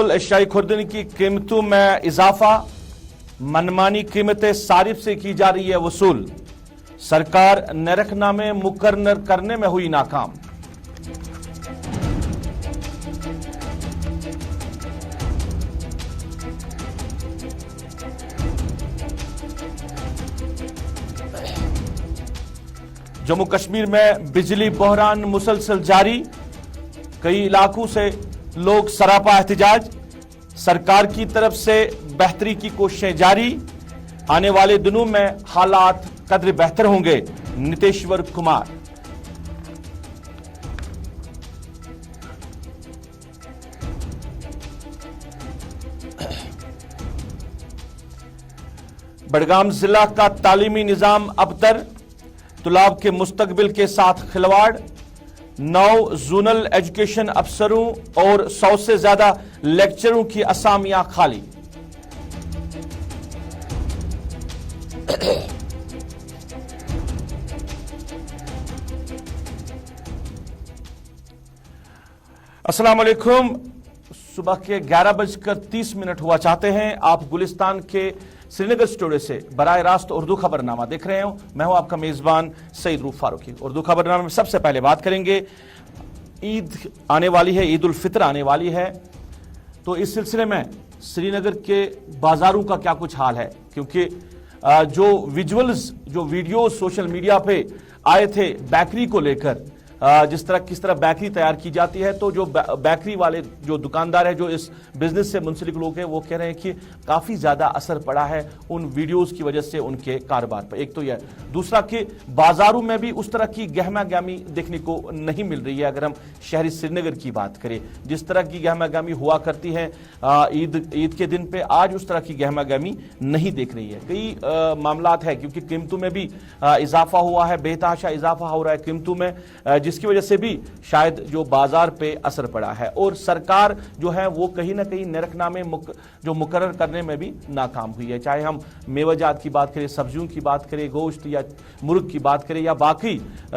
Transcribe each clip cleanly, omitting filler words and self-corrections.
बिल्कुल एशियाई खुर्दनी की कीमतों में इजाफा, मनमानी कीमतें सारिफ से की जा रही है वसूल, सरकार नरखनामे मुकर्रर करने में हुई नाकाम। जम्मू कश्मीर में बिजली बहरान मुसलसल जारी, कई इलाकों से लोग सरापा एहतजाज, सरकार की तरफ से बेहतरी की कोशिशें जारी, आने वाले दिनों में हालात कदर बेहतर होंगे, नीतीश्वर कुमार। बडगाम जिला का तालीमी निजाम अबतर, तुलाब के मुस्तकबिल के साथ खिलवाड़, 9 जोनल एजुकेशन अफसरों और 100 से ज्यादा लेक्चरों की असामियां खाली। अस्सलाम वालेकुम। सुबह के 11:30 हुआ चाहते हैं। आप गुलिस्तान के श्रीनगर स्टूडियो से बराह रास्त उर्दू खबरनामा देख रहे हो। मैं हूं आपका मेजबान सईद रूफ फारूकी। उर्दू खबरनामे में सबसे पहले बात करेंगे, ईद आने वाली है, ईद उल फितर आने वाली है, तो इस सिलसिले में श्रीनगर के बाजारों का क्या कुछ हाल है, क्योंकि जो विजुअल्स, जो वीडियो सोशल मीडिया पे आए थे बेकरी को लेकर, किस तरह बेकरी तैयार की जाती है, तो जो बेकरी वाले जो दुकानदार है, जो इस बिजनेस से मुंसलिक लोग हैं, वो कह रहे हैं कि काफी ज्यादा असर पड़ा है उन वीडियोस की वजह से उनके कारोबार पर। एक तो यह, दूसरा कि बाजारों में भी उस तरह की गहमा गहमी देखने को नहीं मिल रही है। अगर हम शहरी श्रीनगर की बात करें, जिस तरह की गहमा गहमी हुआ करती है ईद के दिन पे, आज उस तरह की गहमा गहमी नहीं देख रही है। कई मामलात है, क्योंकि कीमतों में भी इजाफा हुआ है, बेतहाशा इजाफा हो रहा है कीमतों में, जिसकी वजह से भी शायद जो बाजार पे असर पड़ा है। और सरकार जो है वो कहीं ना कहीं नरखनामे जो मुकर्रर करने में भी नाकाम हुई है। चाहे हम मेवाजात की बात करें, सब्जियों की बात करें, गोश्त या मुर्ग की बात करें, या बाकी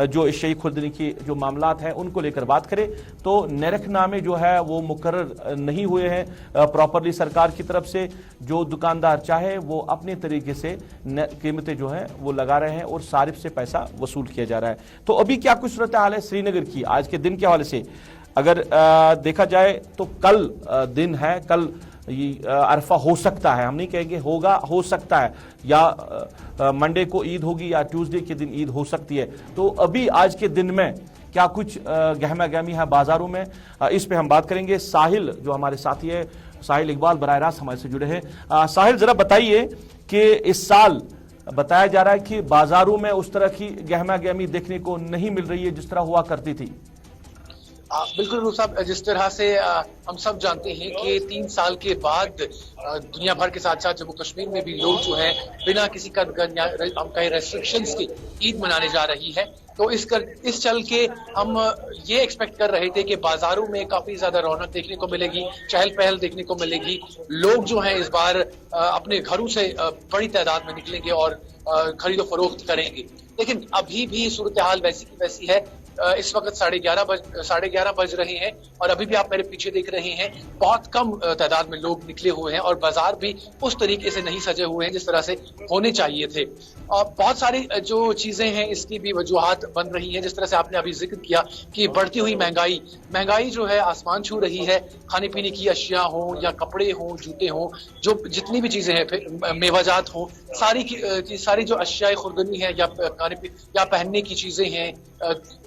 जो एशियाई खुर्दनी की जो मामलात हैं उनको लेकर बात करें, तो नरखनामे जो है वो मुकर्रर नहीं हुए हैं प्रॉपरली सरकार की तरफ से। जो दुकानदार चाहे वो अपने तरीके से कीमतें जो है वो लगा रहे हैं और सारिफ से पैसा वसूल किया जा रहा है। तो अभी क्या कुछ सूरत हाल है श्रीनगर की आज के दिन के हवाले से? अगर देखा जाए तो कल दिन है, कल अरफा हो सकता है, हम नहीं कहेंगे होगा, हो सकता है, या मंडे को ईद होगी या ट्यूसडे के दिन ईद हो सकती है। तो अभी आज के दिन में क्या कुछ गहमा गहमी है बाजारों में, इस पे हम बात करेंगे। साहिल जो हमारे साथी है, साहिल इकबाल बराह रास्त हमारे से जुड़े हैं। साहिल, जरा बताइए कि इस साल बताया जा रहा है कि बाजारों में उस तरह की गहमा गहमी देखने को नहीं मिल रही है जिस तरह हुआ करती थी। बिल्कुल रूफ साहब, जिस तरह से हम सब जानते हैं कि 3 साल के बाद दुनिया भर के साथ साथ जम्मू कश्मीर में भी लोग जो है बिना किसी का हम कहें रेस्ट्रिक्शंस के ईद मनाने जा रही है। तो इस चल के हम ये एक्सपेक्ट कर रहे थे कि बाजारों में काफी ज्यादा रौनक देखने को मिलेगी, चहल पहल देखने को मिलेगी, लोग जो हैं इस बार अपने घरों से बड़ी तादाद में निकलेंगे और खरीदो फरोख्त करेंगे। लेकिन अभी भी सूरत हाल वैसी की वैसी है। इस वक्त 11:30 बज रहे हैं और अभी भी आप मेरे पीछे देख रहे हैं बहुत कम तादाद में लोग निकले हुए हैं और बाजार भी उस तरीके से नहीं सजे हुए हैं जिस तरह से होने चाहिए थे। और बहुत सारी जो चीजें हैं इसकी भी वजूहात बन रही हैं, जिस तरह से आपने अभी जिक्र किया कि बढ़ती हुई महंगाई जो है आसमान छू रही है। खाने पीने की अशिया हो या कपड़े हो, जूते हो, जो जितनी भी चीजें हैं, मेवाजात हो, सारी जो अशियाए खुर्दनी है या पहनने की चीजें हैं,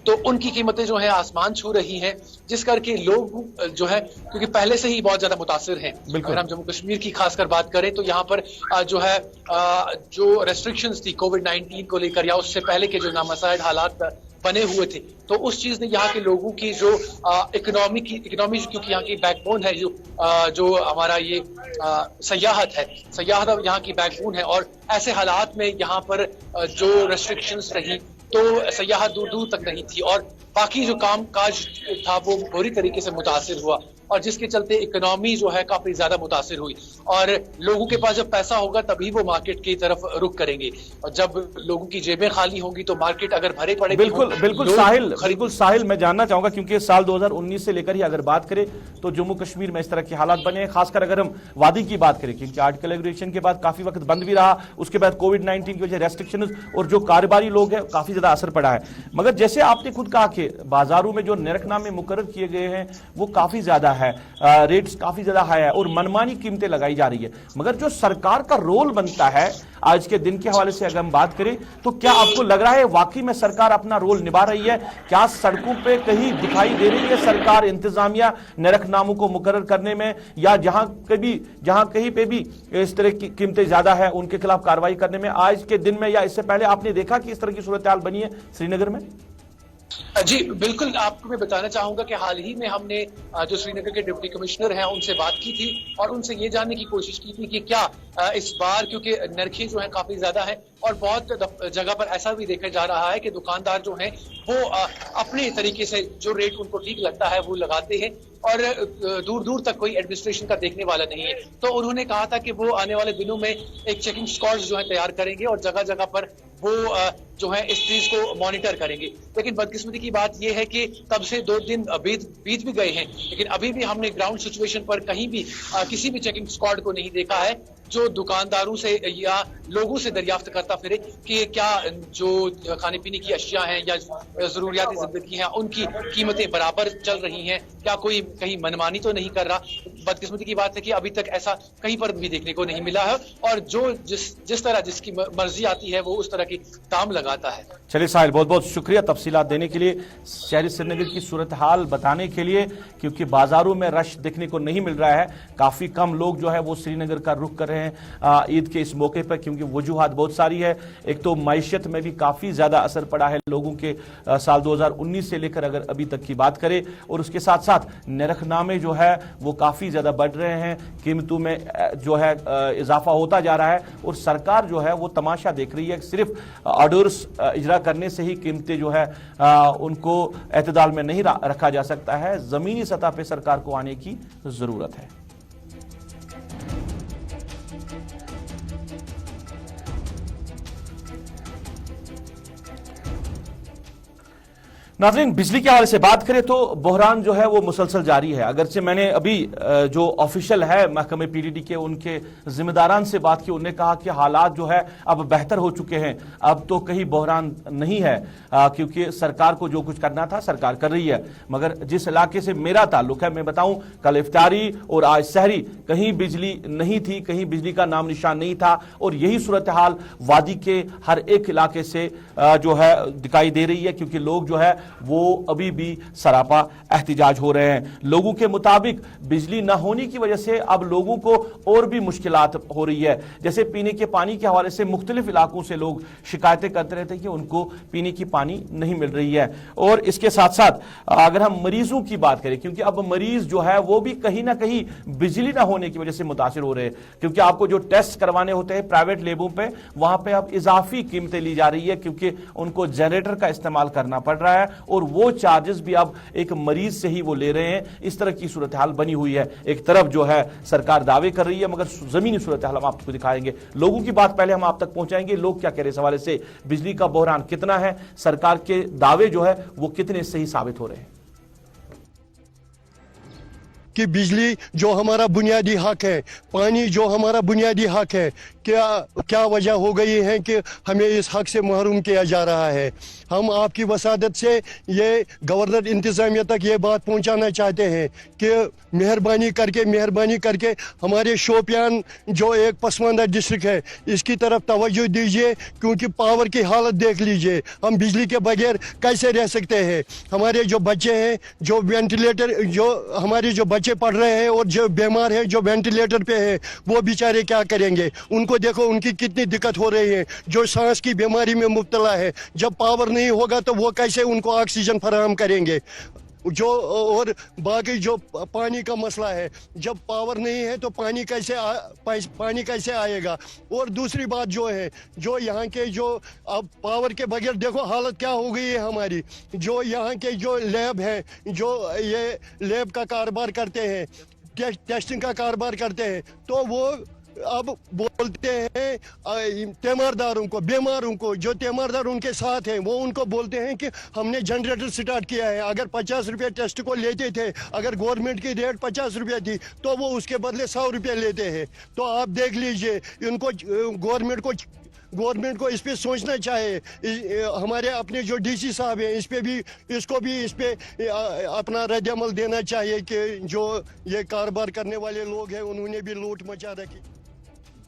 तो उनकी कीमतें जो है आसमान छू रही हैं, जिस करके लोग जो है, क्योंकि पहले से ही बहुत ज्यादा मुतासिर हैं। अगर हम जम्मू कश्मीर की खासकर बात करें तो यहाँ पर जो है जो रेस्ट्रिक्शंस थी कोविड-19 को लेकर या उससे पहले के जो नामसाइड हालात बने हुए थे, तो उस चीज ने यहाँ के लोगों की जो इकोनॉमी क्योंकि यहाँ की बैकबोन है, जो हमारा ये सयाहत यहाँ की बैकबोन है, और ऐसे हालात में यहाँ पर जो रेस्ट्रिक्शंस रही तो सयाहत दूर दूर तक नहीं थी और बाकी जो काम काज था वो बुरी तरीके से मुतासिर हुआ। اور جس کے چلتے اکنامی جو ہے کافی زیادہ متاثر ہوئی. اور لوگوں کے پاس جب پیسہ ہوگا تبھی وہ مارکیٹ کی طرف رخ کریں گے, اور جب لوگوں کی جیبیں خالی ہوں گی تو مارکیٹ اگر بھرے پڑے گی. بالکل ساحل, میں جاننا چاہوں گا کیونکہ سال 2019 سے لے کر ہی اگر بات کریں تو جموں کشمیر میں اس طرح کے حالات بنے ہیں, خاص کر اگر ہم وادی کی بات کریں, کیونکہ آرٹیکل ریگولیشن کے بعد کافی وقت بند بھی رہا, اس کے بعد کووڈ-19 کی وجہ ریسٹرکشن اور جو کاروباری لوگ ہیں کافی زیادہ اثر پڑا ہے. مگر جیسے آپ نے خود کہا کہ بازاروں میں جو نرخ نامے مقرر کیے گئے ہیں وہ کافی زیادہ ہے, ریٹس کافی زیادہ ہائی ہے اور منمانی قیمتیں لگائی جا رہی ہے, مگر جو سرکار کا رول بنتا ہے آج کے دن کے حوالے سے اگر ہم بات کریں تو کیا آپ کو لگ رہا ہے واقعی میں سرکار اپنا رول نبھا رہی ہے؟ کیا سڑکوں پہ کہیں دکھائی دے رہی ہے سرکار انتظامیہ نرخ ناموں کو مقرر کرنے میں, یا جہاں کہیں پہ بھی اس طرح کی قیمتیں زیادہ ہے ان کے خلاف کارروائی کرنے میں آج کے دن میں یا اس سے پہلے آپ نے دیکھا کہ اس طرح کی صورتحال بنی ہے سری نگر میں؟ جی بالکل, آپ کو میں بتانا چاہوں گا کہ حال ہی میں ہم نے جو سری نگر کے ڈپٹی کمشنر ہیں ان سے بات کی تھی اور ان سے یہ جاننے کی کوشش کی تھی کہ کیا اس بار, کیونکہ نرخیں جو ہیں کافی زیادہ ہیں اور بہت جگہ پر ایسا بھی دیکھا جا رہا ہے کہ دکاندار جو ہیں وہ اپنے طریقے سے جو ریٹ ان کو ٹھیک لگتا ہے وہ لگاتے ہیں اور دور دور تک کوئی ایڈمنسٹریشن کا دیکھنے والا نہیں ہے. تو انہوں نے کہا تھا کہ وہ آنے والے دنوں میں ایک چیکنگ اسکواڈ جو ہے تیار کریں گے اور جگہ جگہ پر وہ جو ہے اس چیز کو مانیٹر کریں گے. لیکن بدقسمتی کی بات یہ ہے کہ تب سے 2 دن بیت بھی گئے ہیں, لیکن ابھی بھی ہم نے گراؤنڈ سچویشن پر کہیں بھی کسی بھی چیکنگ اسکواڈ کو نہیں دیکھا ہے جو دکانداروں سے یا لوگوں سے دریافت کرتا پھرے کہ کیا جو کھانے پینے کی اشیاء ہیں یا ضروریات زندگی ہیں ان کی قیمتیں برابر چل رہی ہیں, کیا کوئی کہیں منمانی تو نہیں کر رہا. بدقسمتی کی بات ہے کہ ابھی تک ایسا کہیں پر بھی دیکھنے کو نہیں ملا ہے اور جو جس طرح جس کی مرضی آتی ہے وہ اس طرح کی دام لگاتا ہے. چلیے ساحل, بہت بہت شکریہ تفصیلات دینے کے لیے, شہری سری نگر کی صورتحال بتانے کے لیے, کیونکہ بازاروں میں رش دیکھنے کو نہیں مل رہا ہے, کافی کم لوگ جو ہے وہ سری نگر کا رخ کر رہے ہیں عید کے اس موقع پر, کیونکہ وجوہات بہت ساری ہے. ایک تو معیشت میں بھی کافی زیادہ اثر پڑا ہے لوگوں کے سال 2019 سے لے کر اگر ابھی تک کی بات کرے, اور اس کے ساتھ ساتھ نرخ نامے جو ہے وہ کافی زیادہ بڑھ رہے ہیں, قیمتوں میں جو ہے اضافہ ہوتا جا رہا ہے اور سرکار جو ہے وہ تماشا دیکھ رہی ہے. صرف آرڈرز اجرا کرنے سے ہی قیمتیں جو ہے ان کو اعتدال میں نہیں رکھا جا سکتا ہے, زمینی سطح پہ سرکار کو آنے کی ضرورت ہے. ناظرین, بجلی کے حوالے سے بات کریں تو بحران جو ہے وہ مسلسل جاری ہے. اگرچہ میں نے ابھی جو آفیشل ہے محکمہ پی ڈی ڈی کے ان کے ذمہ داران سے بات کی, انہوں نے کہا کہ حالات جو ہے اب بہتر ہو چکے ہیں, اب تو کہیں بحران نہیں ہے, کیونکہ سرکار کو جو کچھ کرنا تھا سرکار کر رہی ہے. مگر جس علاقے سے میرا تعلق ہے, میں بتاؤں کل افطاری اور آج سحری کہیں بجلی نہیں تھی, کہیں بجلی کا نام نشان نہیں تھا, اور یہی صورتحال وادی کے ہر ایک علاقے سے جو ہے دکھائی دے رہی ہے, کیونکہ لوگ جو ہے وہ ابھی بھی سراپا احتجاج ہو رہے ہیں. لوگوں کے مطابق بجلی نہ ہونے کی وجہ سے اب لوگوں کو اور بھی مشکلات ہو رہی ہے. جیسے پینے کے پانی کے حوالے سے مختلف علاقوں سے لوگ شکایتیں کرتے رہتے ہیں کہ ان کو پینے کی پانی نہیں مل رہی ہے. اور اس کے ساتھ ساتھ اگر ہم مریضوں کی بات کریں, کیونکہ اب مریض جو ہے وہ بھی کہیں نہ کہیں بجلی نہ ہونے کی وجہ سے متاثر ہو رہے ہیں, کیونکہ آپ کو جو ٹیسٹ کروانے ہوتے ہیں پرائیویٹ لیبوں پہ, وہاں پہ اب اضافی قیمتیں لی جا رہی ہے, کیونکہ ان کو جنریٹر کا استعمال کرنا پڑ رہا ہے اور وہ چارجز بھی اب ایک مریض سے ہی وہ لے رہے ہیں. اس طرح کی صورتحال بنی ہوئی ہے. ایک طرف جو ہے سرکار دعوے کر رہی ہے, مگر زمینی صورتحال ہم آپ کو دکھائیں گے. لوگوں کی بات پہلے ہم آپ تک پہنچائیں گے, لوگ کیا کہہ رہے ہیں اس حوالے سے, بجلی کا بحران کتنا ہے, سرکار کے دعوے جو ہے وہ کتنے صحیح ثابت ہو رہے ہیں. کہ بجلی جو ہمارا بنیادی حق ہے, پانی جو ہمارا بنیادی حق ہے, کیا وجہ ہو گئی ہے کہ ہمیں اس حق سے محروم کیا جا رہا ہے. ہم آپ کی وسادت سے یہ گورنر انتظامیہ تک یہ بات پہنچانا چاہتے ہیں کہ مہربانی کر کے ہمارے شوپیان جو ایک پسماندہ ڈسٹرکٹ ہے اس کی طرف توجہ دیجیے, کیونکہ پاور کی حالت دیکھ لیجیے. ہم بجلی کے بغیر کیسے رہ سکتے ہیں. ہمارے جو بچے ہیں جو وینٹیلیٹر, ہمارے جو بچے پڑھ رہے ہیں اور جو بیمار ہیں جو وینٹیلیٹر پہ ہیں, وہ بیچارے کیا کریں گے. ان کو دیکھو ان کی کتنی دقت ہو رہی ہے, جو سانس کی بیماری میں مبتلا ہے. جب پاور نہیں ہوگا تو وہ کیسے ان کو آکسیجن فراہم کریں گے. जो और बाकी जो पानी का मसला है, जब पावर नहीं है तो पानी कैसे आएगा। और दूसरी बात जो है, जो यहाँ के जो अब पावर के बगैर देखो हालत क्या हो गई है हमारी। जो यहाँ के जो लैब है, जो ये लैब का कारोबार करते हैं, टेस्टिंग का कारोबार करते हैं, तो वो अब बोलते हैं तीमारदारों को, बीमारों को, जो तीमारदार उनके साथ हैं, वो उनको बोलते हैं कि हमने जनरेटर स्टार्ट किया है। अगर 50 रुपये टेस्ट को लेते थे, अगर गवर्नमेंट की रेट 50 रुपये थी, तो वो उसके बदले 100 रुपये लेते हैं। तो आप देख लीजिए, इनको गवर्नमेंट को इस पे सोचना चाहिए। हमारे अपने जो डीसी साहब हैं, इसको भी इस पे अपना रद्द-ए-अमल देना चाहिए कि जो ये कारोबार करने वाले लोग हैं, उन्होंने भी लूट मचा रखी।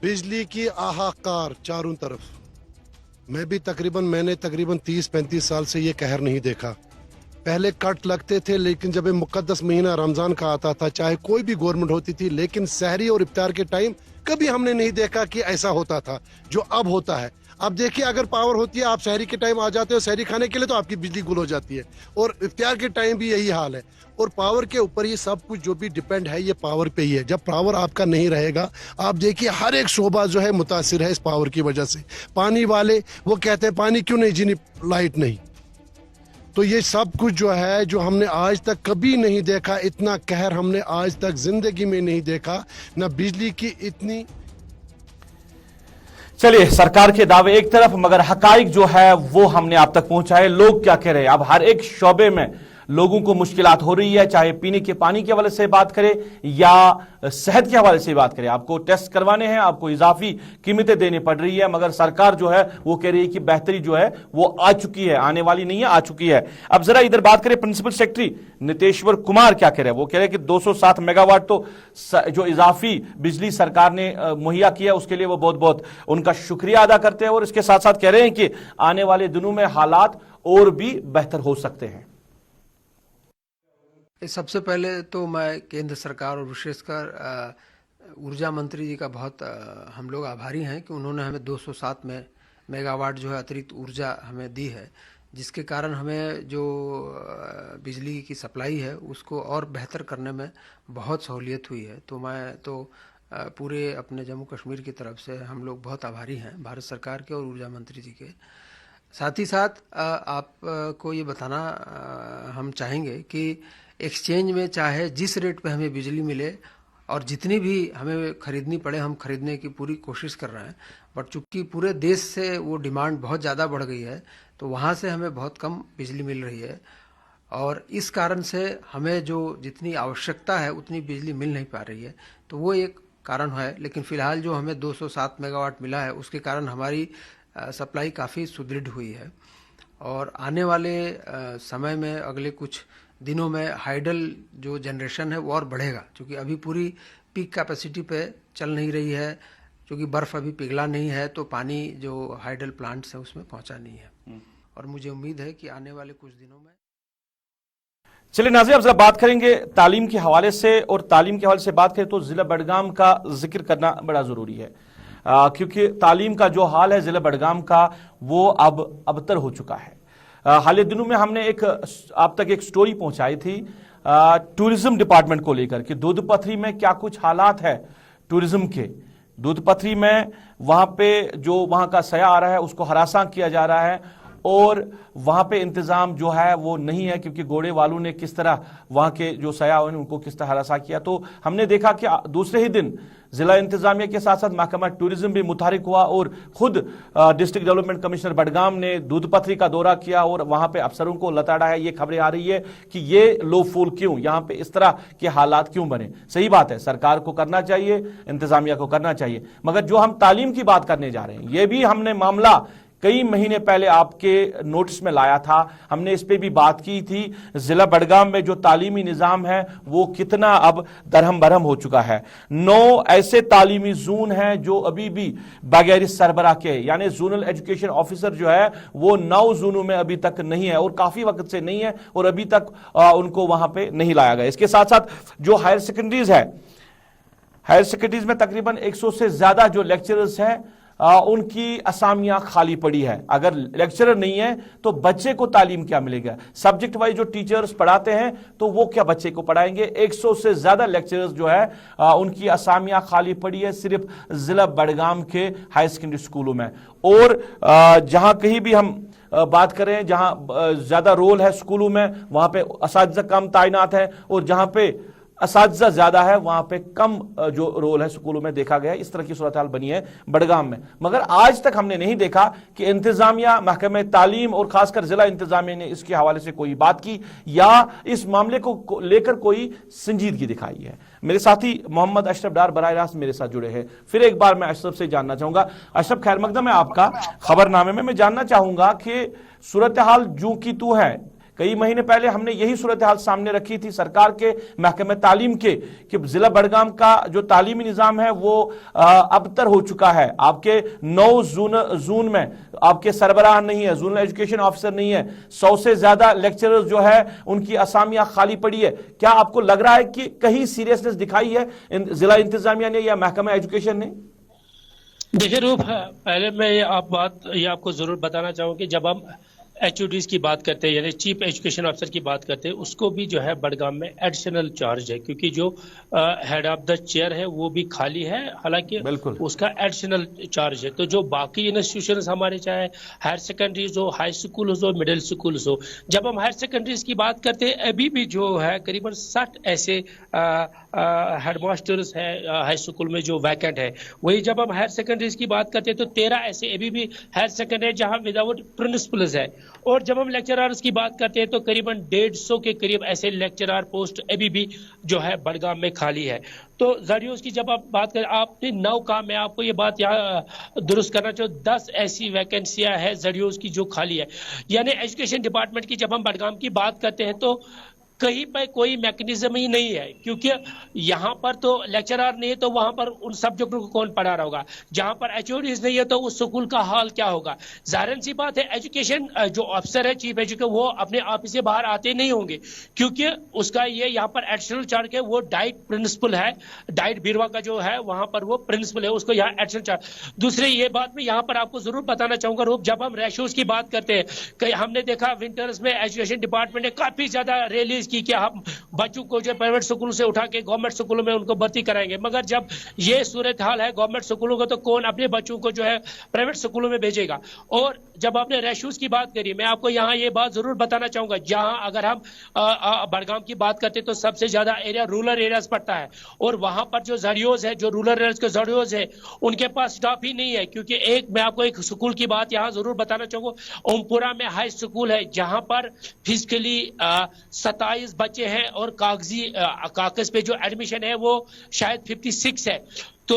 बिजली की हाहाकार चारों तरफ। मैंने तकरीबन 30-35 साल से ये कहर नहीं देखा। पहले कट लगते थे, लेकिन जब ये मुकद्दस महीना रमजान का आता था, चाहे कोई भी गवर्नमेंट होती थी, लेकिन सहरी और इफ्तार के टाइम कभी हमने नहीं देखा कि ऐसा होता था जो अब होता है। अब देखिए, अगर पावर होती है, आप सहरी के टाइम आ जाते हो सहरी खाने के लिए, तो आपकी बिजली गुल हो जाती है। और इफ्तार के टाइम भी यही हाल है। और पावर के ऊपर ये सब कुछ जो भी डिपेंड है, ये पावर पे ही है। जब पावर आपका नहीं रहेगा, आप देखिए हर एक शोबा जो है मुतासिर है इस पावर की वजह से। पानी वाले वो कहते हैं पानी क्यों नहीं जी, लाइट नहीं। तो ये सब कुछ जो है, जो हमने आज तक कभी नहीं देखा, इतना कहर हमने आज तक जिंदगी में नहीं देखा, ना बिजली की इतनी। चलिए, सरकार के दावे एक तरफ, मगर हकाइक जो है वो हमने आप तक पहुंचाए। लोग क्या कह रहे हैं, अब हर एक शोबे में लोगों को मुश्किलात हो रही है, चाहे पीने के पानी के हवाले से बात करें या सेहत के हवाले से बात करें। आपको टेस्ट करवाने हैं, आपको इजाफी कीमतें देनी पड़ रही है, मगर सरकार जो है वो कह रही है कि बेहतरी जो है वो आ चुकी है, आने वाली नहीं है, आ चुकी है। अब जरा इधर बात करें, प्रिंसिपल सेक्रेटरी नितेश्वर कुमार क्या कह रहे हैं। वो कह रहे हैं कि 207 मेगावाट तो जो इजाफी बिजली सरकार ने मुहैया किया, उसके लिए वो बहुत बहुत उनका शुक्रिया अदा करते हैं। और इसके साथ साथ कह रहे हैं कि आने वाले दिनों में हालात और भी बेहतर हो सकते हैं। सबसे पहले तो मैं केंद्र सरकार और विशेषकर ऊर्जा मंत्री जी का बहुत हम लोग आभारी हैं कि उन्होंने हमें 207 मेगावाट जो है अतिरिक्त ऊर्जा हमें दी है, जिसके कारण हमें जो बिजली की सप्लाई है उसको और बेहतर करने में बहुत सहूलियत हुई है। तो मैं तो पूरे अपने जम्मू कश्मीर की तरफ से हम लोग बहुत आभारी हैं भारत सरकार के और ऊर्जा मंत्री जी के। साथ ही साथ आपको ये बताना हम चाहेंगे कि एक्सचेंज में चाहे जिस रेट पे हमें बिजली मिले और जितनी भी हमें खरीदनी पड़े, हम खरीदने की पूरी कोशिश कर रहे हैं। बट चूंकि पूरे देश से वो डिमांड बहुत ज़्यादा बढ़ गई है, तो वहाँ से हमें बहुत कम बिजली मिल रही है और इस कारण से हमें जो जितनी आवश्यकता है उतनी बिजली मिल नहीं पा रही है। तो वो एक कारण है। लेकिन फ़िलहाल जो हमें 207 मेगावाट मिला है, उसके कारण हमारी सप्लाई काफ़ी सुदृढ़ हुई है। और आने वाले समय में, अगले कुछ दिनों में हाइडल जो जनरेशन है वो और बढ़ेगा, क्योंकि अभी पूरी पीक कैपेसिटी पे चल नहीं रही है, क्योंकि बर्फ़ अभी पिघला नहीं है, तो पानी जो हाइडल प्लांट्स है उसमें पहुंचा नहीं है। और मुझे उम्मीद है कि आने वाले कुछ दिनों में। चलिए नाज़रीन, अब जरा बात करेंगे तालीम के हवाले से। और तालीम के हवाले से बात करें तो जिला बडगाम का जिक्र करना बड़ा ज़रूरी है, क्योंकि तालीम का जो हाल है जिला बडगाम का, वो अब अबतर हो चुका है। हाल ही दिनों में हमने आप तक एक स्टोरी पहुंचाई थी टूरिज्म डिपार्टमेंट को लेकर कि दूध पथरी में क्या कुछ हालात है टूरिज्म के। दूध पथरी में वहां पे जो वहां का सया आ रहा है उसको हरासा किया जा रहा है और वहां पे इंतजाम जो है वो नहीं है, क्योंकि घोड़े वालों ने किस तरह वहां के जो सया हैं उनको किस तरह हरासा किया। तो हमने देखा कि दूसरे ही दिन जिला इंतजामिया के साथ साथ महकमा टूरिज्म भी मुतहरिक हुआ और खुद डिस्ट्रिक्ट डेवलपमेंट कमिश्नर बडगाम ने दूध पथरी का दौरा किया और वहां पे अफसरों को लताड़ा है। ये खबरें आ रही है कि ये लो फूल क्यों, यहाँ पे इस तरह के हालात क्यों बने। सही बात है, सरकार को करना चाहिए, इंतजामिया को करना चाहिए, मगर जो हम तालीम की बात करने जा रहे हैं, ये भी हमने मामला कई महीने पहले आपके नोटिस में लाया था। हमने इस पे भी बात की थी, जिला बडगाम में जो तालीमी निजाम है वो कितना अब दरहम बरहम हो चुका है। 9 ऐसे तालीमी जोन हैं जो अभी भी बगैर सरबराह के, यानी जोनल एजुकेशन ऑफिसर जो है वो 9 जोनों में अभी तक नहीं है और काफी वक्त से नहीं है और अभी तक उनको वहां पे नहीं लाया गया। इसके साथ साथ जो हायर सेकेंडरीज है, हायर सेकेंडरीज में तकरीबन 100 से ज्यादा जो लेक्चरर्स हैं उनकी असामियां खाली पड़ी है। अगर लेक्चरर नहीं है तो बच्चे को तालीम क्या मिलेगा? सब्जेक्ट वाइज जो टीचर्स पढ़ाते हैं तो वो क्या बच्चे को पढ़ाएंगे? 100 से ज्यादा लेक्चरर्स जो है उनकी असामियां खाली पड़ी है सिर्फ जिला बड़गाम के हाई सेकेंडरी स्कूलों में। और जहां कहीं भी हम बात करें जहां ज्यादा रोल है स्कूलों में, वहां पे असातिज़ा कम तैनात है, और जहां पे असातिज़ा ज्यादा है वहां पे कम जो रोल है स्कूलों में देखा गया। इस तरह की सूरत हाल बनी है बड़गाम में। मगर आज तक हमने नहीं देखा कि इंतजामिया, महकमे तालीम और खासकर जिला इंतजामिया ने इसके हवाले से कोई बात की या इस मामले को लेकर कोई संजीदगी दिखाई है। मेरे साथी मोहम्मद अशरफ डार बराह रास्त मेरे साथ जुड़े हैं। फिर एक बार मैं अशरफ से जानना चाहूंगा। अशरफ, खैर मकदम है आपका। खबरनामे में मैं जानना चाहूंगा कि सूरत हाल जूं की तू है, कई महीने पहले हमने यही सूरत हाल सामने रखी थी सरकार के महकमे तालीम के कि जिला बड़गाम का जो तालीमी निज़ाम है वो अबतर हो चुका है। आपके 9 जून में आपके सरबराह नहीं है, जोनल एजुकेशन ऑफिसर नहीं है, 100 से ज्यादा लेक्चरर्स जो है उनकी असामियां खाली पड़ी है। क्या आपको लग रहा है कि कहीं सीरियसनेस दिखाई है जिला इंतजामिया ने या महकमा एजुकेशन ने? देखिए रूप, पहले मैं ये आपको जरूर बताना चाहूँ कि जब हम HODs की बात करते हैं यानी चीफ एजुकेशन ऑफिसर की बात करते हैं, उसको भी जो है बड़गाम में एडिशनल चार्ज है, क्योंकि जो हेड ऑफ द चेयर है वो भी खाली है, हालांकि उसका एडिशनल चार्ज है। तो जो बाकी इंस्टीट्यूशंस हमारे, चाहे हायर सेकेंडरीज हो, हाई स्कूल हो, मिडिल स्कूल हो, जब हम हायर सेकेंडरीज की बात करते हैं अभी भी जो है करीबन 60 ऐसे हेड मास्टर्स है हाई स्कूल में जो वैकेंट है। वही जब हम हायर सेकेंडरीज की बात करते हैं तो 13 ऐसे अभी भी हायर सेकेंडरी जहां विदाउट प्रिंसिपल्स है। और जब हम लेक्चरर्स की बात करते हैं तो करीबन 150 के करीब ऐसे लेक्चरर पोस्ट अभी भी जो है बड़गाम में खाली है। तो जरियों की जब आप बात करें, आपने 9 का, मैं आपको ये बात यहाँ दुरुस्त करना चाहूँ, 10 ऐसी वैकेंसियां है जरियों की जो खाली है। यानी एजुकेशन डिपार्टमेंट की जब हम बड़गाम की बात करते हैं तो कहीं पर कोई मैकेनिज्म ही नहीं है, क्योंकि यहाँ पर तो लेक्चरर नहीं है तो वहां पर उन सब्जेक्टों को कौन पढ़ा रहा होगा। जहां पर HODs नहीं है तो उस स्कूल का हाल क्या होगा। जाहिर सी बात है एजुकेशन जो अफसर है चीफ एजुकेशन वो अपने ऑफिस से बाहर आते नहीं होंगे, क्योंकि उसका ये यहाँ पर एडिशनल चार्ज है, वो डाइट प्रिंसिपल है, डाइट बीरवा का जो है वहां पर वो प्रिंसिपल है, उसको यहाँ एडिशनल चार्ज। दूसरी ये बात मैं यहाँ पर आपको जरूर बताना चाहूंगा रूप, जब हम रेशोज की बात करते हैं, हमने देखा विंटर्स में एजुकेशन डिपार्टमेंट ने काफी ज्यादा रैलीज की कि हम बच्चों को जो प्राइवेट स्कूल से उठा के गवर्नमेंट स्कूलों में उनको भर्ती कराएंगे। मगर जब ये सूरत हाल है गवर्नमेंट स्कूलों को, तो कौन अपने बच्चों को जो है प्राइवेट स्कूलों में भेजेगा। और जब आपने रेशूज की बात करी, मैं आपको यहाँ ये बात जरूर बताना चाहूंगा, जहां अगर हम बड़गाम की बात करते तो सबसे ज्यादा एरिया रूरल एरियाज पड़ता है, और वहां पर जो जरियोज है, जो रूरल एरियाज के जरियोज है, उनके पास स्टाफ ही नहीं है। क्योंकि मैं आपको एक स्कूल की बात यहाँ जरूर बताना चाहूंगा, ओमपुरा में हाई स्कूल है जहां पर फिजिकली 27 बच्चे हैं और कागज पे जो एडमिशन है वो शायद 56 है। तो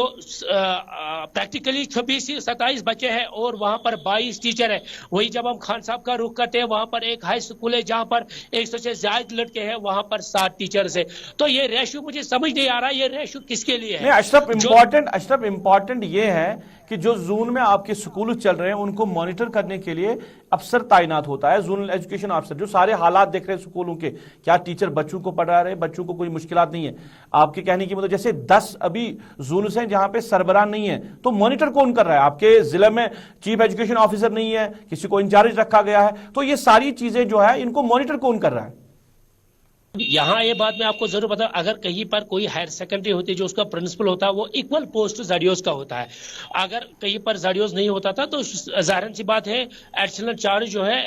प्रैक्टिकली 26-27 बच्चे हैं और वहां पर 22 टीचर है। वही जब हम खान साहब का रुख करते हैं, वहां पर एक हाई स्कूल है जहां पर 100 से ज्यादा लड़के हैं, वहां पर 7 टीचर्स है। तो ये रेशो मुझे समझ नहीं आ रहा ये रेशो किसके लिए है। अशरफ इम्पोर्टेंट ये है कि जो जोन में आपके स्कूल चल रहे हैं उनको मॉनिटर करने के लिए अफसर तैनात होता है, जोनल एजुकेशन ऑफिसर, जो सारे हालात देख रहे हैं स्कूलों के, क्या टीचर बच्चों को पढ़ा रहे हैं, बच्चों को कोई मुश्किलात नहीं है। आपके कहने की मतलब जैसे 10 अभी जोन हैं जहां पे सरबराह नहीं है, तो मॉनिटर कौन कर रहा है? आपके जिले में चीफ एजुकेशन ऑफिसर नहीं है, किसी को इंचार्ज रखा गया है, तो ये सारी चीजें जो है इनको मॉनिटर कौन कर रहा है? यहाँ ये बात मैं आपको जरूर बता, अगर कहीं पर कोई हायर सेकेंडरी होती है जो उसका प्रिंसिपल होता है वो इक्वल पोस्ट जरियोज का होता है। अगर कहीं पर जरियोज नहीं होता था तो जाहिर सी बात है एडिशनल चार्ज जो है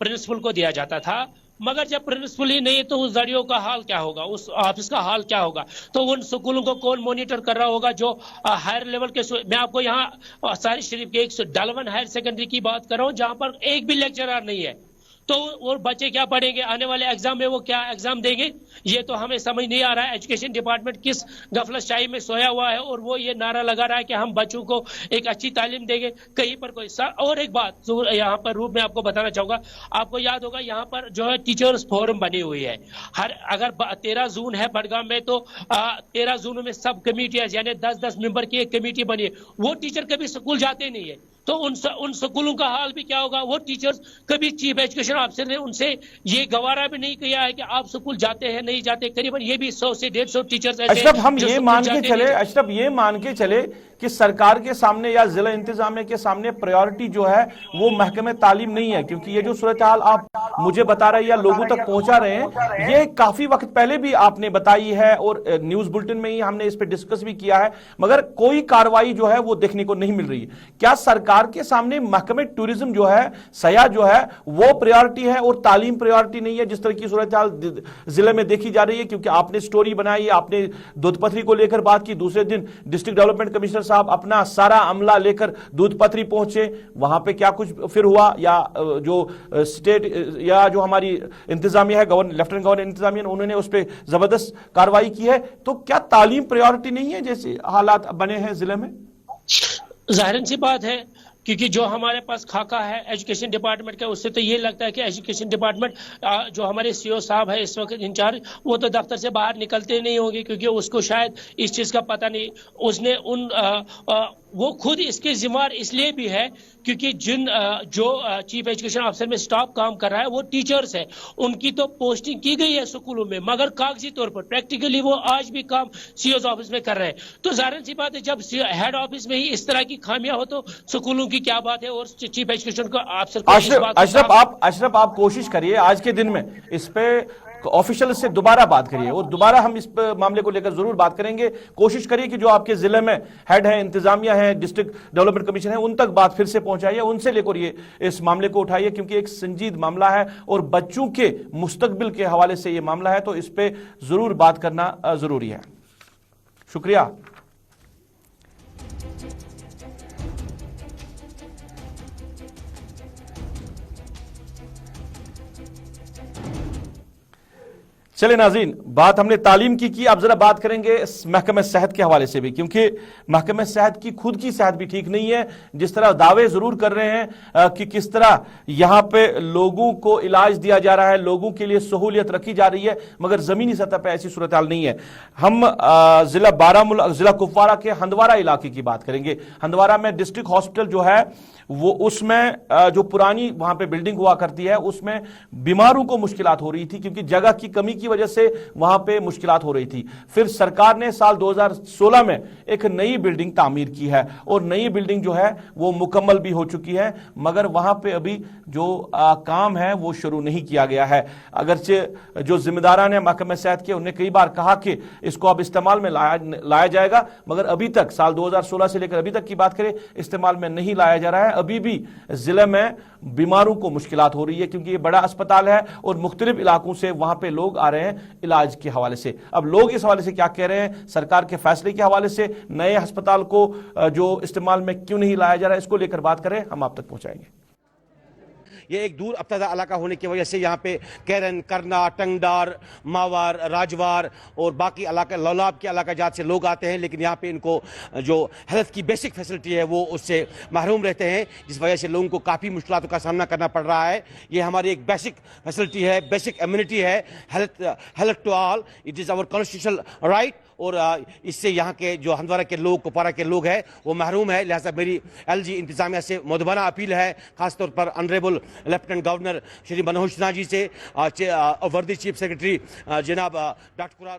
प्रिंसिपल को दिया जाता था। मगर जब प्रिंसिपल ही नहीं है तो उस जरियों का हाल क्या होगा, उस ऑफिस का हाल क्या होगा। तो उन स्कूलों को कौन मॉनिटर कर रहा होगा जो हायर लेवल के। मैं आपको यहाँ सारी शरीफ के 151 हायर सेकेंडरी की बात कर रहा हूँ जहां पर एक भी लेक्चरर नहीं है। तो वो बच्चे क्या पढ़ेंगे, आने वाले एग्जाम में वो क्या एग्जाम देंगे, ये तो हमें समझ नहीं आ रहा है। एजुकेशन डिपार्टमेंट किस गफलतशाही में सोया हुआ है और वो ये नारा लगा रहा है कि हम बच्चों को एक अच्छी तालीम देंगे, कहीं पर कोई। और एक बात यहाँ पर रूप में आपको बताना चाहूंगा, आपको याद होगा यहाँ पर जो है टीचर्स फोरम बनी हुई है। अगर 13 जून है बड़गाम में तो 13 जून में सब कमेटियां यानी 10-10 मेंबर की एक कमेटी बनी है। वो टीचर कभी स्कूल जाते नहीं है, तो उन स्कूलों का हाल भी क्या होगा। वो टीचर्स कभी चीफ एजुकेशन ऑफिसर ने उनसे ये गवारा भी नहीं किया है कि आप स्कूल जाते हैं नहीं जाते। करीबन ये भी 100 से 150 टीचर्स अशरफ हम ये मान के चले, अशरफ ये मान के चले کہ सरकार के सामने या जिला इंतजामिया के सामने प्रायोरिटी जो है वो महकमे तालीम नहीं है, क्योंकि ये जो सूरत हाल आप मुझे बता रहे हैं या लोगों तक पहुंचा रहे हैं, ये काफी वक्त पहले भी आपने बताई है और न्यूज बुलेटिन में ही हमने इस पे डिस्कस भी किया है, मगर कोई कार्रवाई जो है वो देखने को नहीं मिल रही है। क्या सरकार के सामने महकमे टूरिज्म जो है, सयाह जो है, वो प्रायोरिटी है और तालीम प्रायोरिटी नहीं है, जिस तरह की सूरत हाल जिले में देखी जा रही है? क्योंकि आपने स्टोरी बनाई, आपने दूधपथरी को लेकर बात की, दूसरे दिन डिस्ट्रिक्ट डेवलपमेंट कमिश्नर साहब अपना सारा अमला लेकर दूधपथरी पहुंचे, वहां पे क्या कुछ फिर हुआ, या जो स्टेट या जो हमारी इंतजामिया है, लेफ्टिनेंट गवर्नर इंतजामिया, उन्होंने उस पर जबरदस्त कार्रवाई की है। तो क्या तालीम प्रायोरिटी नहीं है जैसे हालात बने हैं जिले में? जाहिर सी बात है, क्योंकि जो हमारे पास खाका है एजुकेशन डिपार्टमेंट का, उससे तो ये लगता है कि एजुकेशन डिपार्टमेंट जो हमारे सीओ साहब है इस वक्त इंचार्ज, वो तो दफ्तर से बाहर निकलते नहीं होंगे, क्योंकि उसको शायद इस चीज़ का पता नहीं। उसने वो खुद इसके जिम्मेदार इसलिए भी है क्योंकि जो चीफ एजुकेशन ऑफिसर में स्टाफ काम कर रहा है वो टीचर्स है, उनकी तो पोस्टिंग की गई है स्कूलों में, मगर कागजी तौर पर प्रैक्टिकली वो आज भी काम सीओ ऑफिस में कर रहे हैं। तो जाहिर सी बात है, जब हेड ऑफिस में ही इस तरह की खामियां हो तो स्कूलों की क्या बात है और चीफ एजुकेशन को अशरफ आप कोशिश करिए आज के दिन में इस पे ऑफिशियल से दोबारा बात करिए, और दोबारा हम इस मामले को लेकर जरूर बात करेंगे। कोशिश करिए कि जो आपके जिले में हेड है, इंतजामिया है, डिस्ट्रिक्ट डेवलपमेंट कमीशन है, उन तक बात फिर से पहुंचाइए, उनसे लेकर ये इस मामले को उठाइए, क्योंकि एक संजीद मामला है और बच्चों के मुस्तकबिल के हवाले से ये मामला है, तो इस पे जरूर बात करना जरूरी है। शुक्रिया। चले नाज़रीन, बात हमने तालीम की, अब जरा बात करेंगे महकमे सेहत के हवाले से भी, क्योंकि महकमे सेहत की खुद की सेहत भी ठीक नहीं है। जिस तरह दावे जरूर कर रहे हैं कि किस तरह यहां पे लोगों को इलाज दिया जा रहा है, लोगों के लिए सहूलियत रखी जा रही है, मगर जमीनी सतह पर ऐसी सूरत हाल नहीं है। हम जिला बारामूला, जिला कुपवारा के हंदवारा इलाके की बात करेंगे। हंदवारा में डिस्ट्रिक्ट हॉस्पिटल जो है वो, उसमें जो पुरानी वहां पे बिल्डिंग हुआ करती है, उसमें बीमारों को मुश्किलात हो रही थी, क्योंकि जगह की कमी की वजह से वहां पे मुश्किलात हो रही थी। फिर सरकार ने साल 2016 में एक नई बिल्डिंग तामीर की है, और नई बिल्डिंग जो है वो मुकम्मल भी हो चुकी है, मगर वहां पे अभी जो काम है वो शुरू नहीं किया गया है। अगरचे जो जिम्मेदारान है महकमे सेहत के, उन्हें कई बार कहा कि इसको अब इस्तेमाल में लाया जाएगा, मगर अभी तक साल 2016 से लेकर अभी तक की बात करें, इस्तेमाल में नहीं लाया जा रहा है। अभी भी जिले में बीमारों को मुश्किलात हो रही है, क्योंकि ये बड़ा अस्पताल है और मुख्तलिफ इलाकों से वहां पे लोग आ रहे हैं इलाज के हवाले से। अब लोग इस हवाले से क्या कह रहे हैं, सरकार के फैसले के हवाले से, नए अस्पताल को जो इस्तेमाल में क्यों नहीं लाया जा रहा है, इसको लेकर बात करें, हम आप तक पहुंचाएंगे। ये एक दूर अब्तदा इलाका होने की वजह से यहाँ पे कैरन, करना, टंगडार, मावार, राजवार और बाकी इलाका लौलाब के इलाका जात से लोग आते हैं, लेकिन यहाँ पे इनको जो हेल्थ की बेसिक फैसिलिटी है वो उससे महरूम रहते हैं, जिस वजह से लोगों को काफ़ी मुश्किलातों का सामना करना पड़ रहा है। ये हमारी एक बेसिक फैसिलिटी है, बेसिक इम्यूनिटी है, health to all, it is our constitutional right, और इससे यहाँ के जो हंदवारा के लोग, कुपवारा के लोग हैं वो महरूम है। लिहाजा मेरी LG इंतजामिया से मुदबाना अपील है, खासतौर पर honourable lieutenant governor Shri Manoj Sinha ji से, वर्दी चीफ सेक्रेटरी जनाब डॉक्टर कुरार।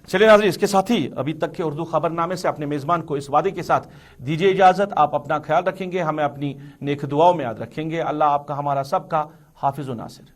चलिए नाज़रीन, इसके साथ ही अभी तक के उर्दू खबरनामे से अपने मेज़बान को इस वादे के साथ दीजिए इजाज़त। आप अपना ख्याल रखेंगे, हमें अपनी नेक दुआओं में याद रखेंगे। अल्लाह आपका, हमारा सबका हाफिज़ व नासिर।